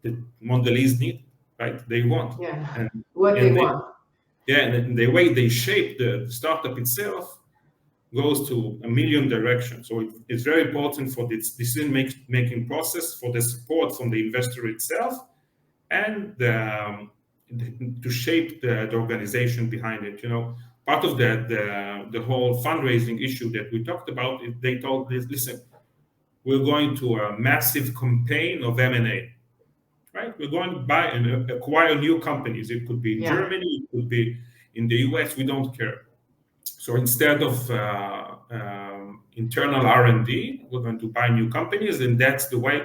that Mondelez need, right? They want. Yeah. And, What and they want. Yeah, and the way they shape the startup itself goes to a million directions. So it's very important for this decision-making process, for the support from the investor itself, and to shape the organization behind it. Part of the whole fundraising issue that we talked about, they told us, listen, we're going to a massive campaign of M&A, right? We're going to buy and acquire new companies. It could be in Germany, it could be in the US, we don't care. So instead of internal R&D, we're going to buy new companies, and that's the way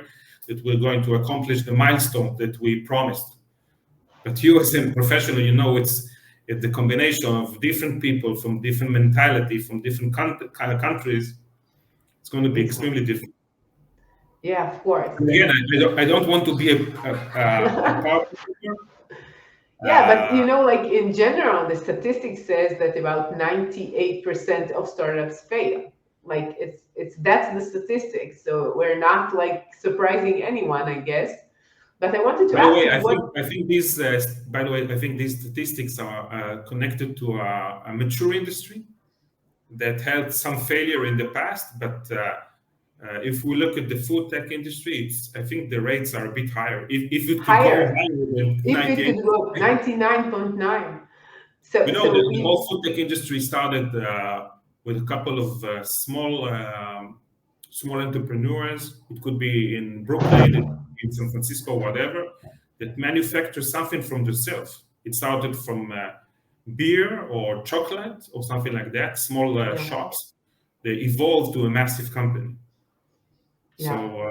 that we're going to accomplish the milestone that we promised. But you as a professional, it's the combination of different people from different mentality, from different countries. It's going to be extremely different. Yeah, of course. And again, I don't want to be a partner. Yeah, but like in general, the statistics says that about 98% of startups fail. Like that's the statistics. So we're not like surprising anyone, I guess. But I wanted to By the ask way, you I think these. By the way, I think these statistics are connected to a mature industry that had some failure in the past. But if we look at the food tech industry, I think the rates are a bit higher. If it could go higher than 98%. If it could go 99.9. So the whole food tech industry started with a couple of small entrepreneurs. It could be in Brooklyn, in San Francisco, whatever, that manufacture something from themselves. It started from beer or chocolate or something like that, small shops. They evolved to a massive company. So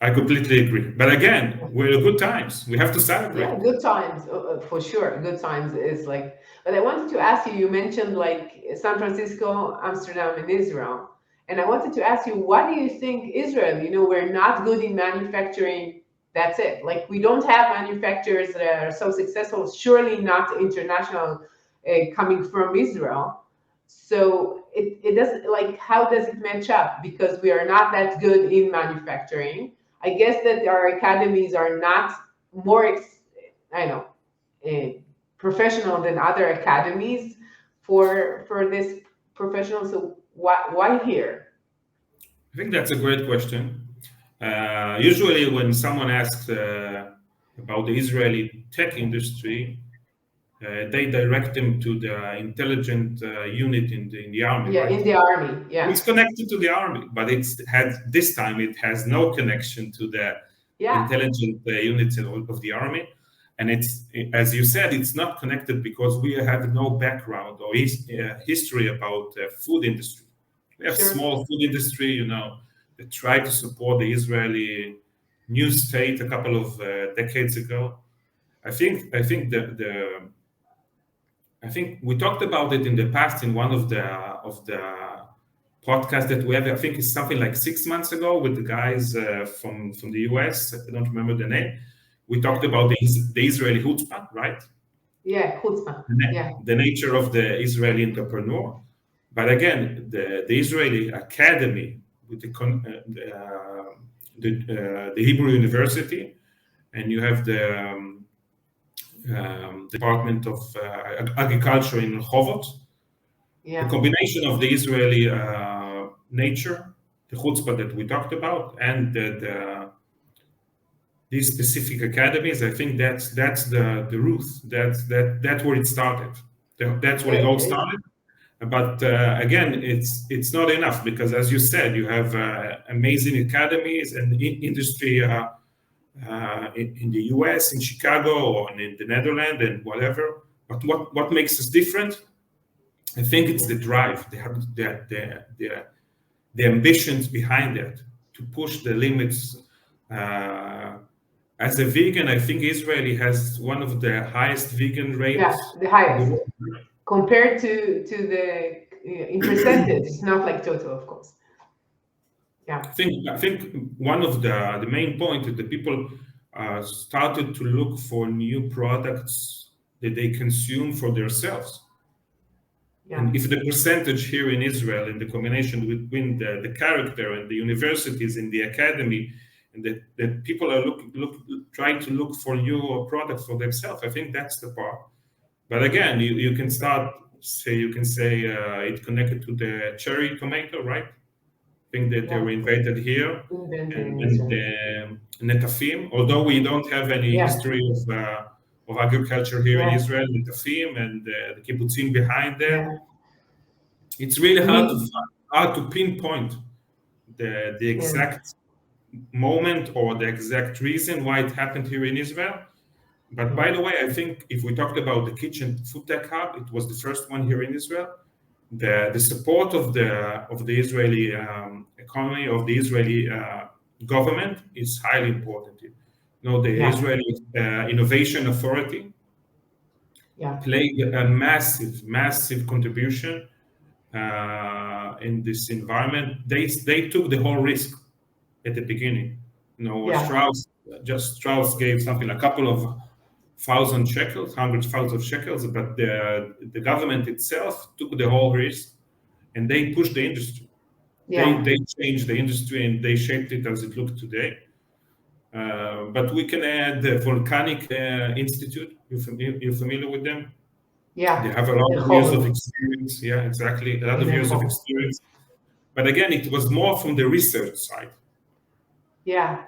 I completely agree. But again, we're in good times. We have to celebrate. Yeah, good times, for sure. Good times is like, but I wanted to ask you, you mentioned like San Francisco, Amsterdam, and Israel. And I wanted to ask you, what do you think Israel, we're not good in manufacturing. That's it. Like we don't have manufacturers that are so successful, surely not international coming from Israel. So it doesn't, like, how does it match up? Because we are not that good in manufacturing. I guess that our academies are not more, professional than other academies for this professional. So why here? I think that's a great question. Usually when someone asks about the Israeli tech industry, they direct them to the intelligent unit in the army. Yeah, right? in the army. Yeah, it's connected to the army, but this time it has no connection to the intelligent units of the army. And it's, as you said, it's not connected because we have no background or history about the food industry. We have small food industry, that tried to support the Israeli new state a couple of decades ago. I think we talked about it in the past in one of the podcasts that we have. I think it's something like 6 months ago with the guys from the US. I don't remember the name. We talked about the Israeli chutzpah, right? Yeah, chutzpah. The nature of the Israeli entrepreneur. But again, the Israeli academy with the Hebrew University, and you have the Department of Agriculture in Rehovot. The combination of the Israeli nature, the chutzpah that we talked about, and these specific academies, I think that's the root. That's where it started. That's where it all started. But again, it's not enough because, as you said, you have amazing academies and industry in the US, in Chicago, or in the Netherlands, and whatever. But what makes us different? I think it's the drive, the ambitions behind it to push the limits. As a vegan, I think Israeli has one of the highest vegan rates. Yeah, the highest compared to the in percentage. It's not like total, of course. Yeah. I think one of the main point is that people started to look for new products that they consume for themselves. Yeah. And if the percentage here in Israel, in the combination between the character and the universities and the academy and that people are trying to look for new products for themselves. I think that's the part. But again, you can say it connected to the cherry tomato, right? I think that they were invented here, and the netafim. Although we don't have any history of agriculture here in Israel, netafim and the kibbutzim behind there. It's really hard to pinpoint the exact moment or the exact reason why it happened here in Israel. But by the way, I think if we talked about the kitchen FoodTech hub, it was the first one here in Israel. The support of the Israeli economy, of the Israeli government, is highly important. The Israeli Innovation Authority played a massive contribution in this environment. They took the whole risk at the beginning. Strauss gave something, a couple of thousand shekels, hundreds of thousands of shekels, but the government itself took the whole risk, and they pushed the industry. They changed the industry, and they shaped it as it looks today. But we can add the Volcanic Institute. You're familiar with them? Yeah. They have a lot of years of experience. Yeah, exactly. A lot of years of experience. But again, it was more from the research side. Yeah.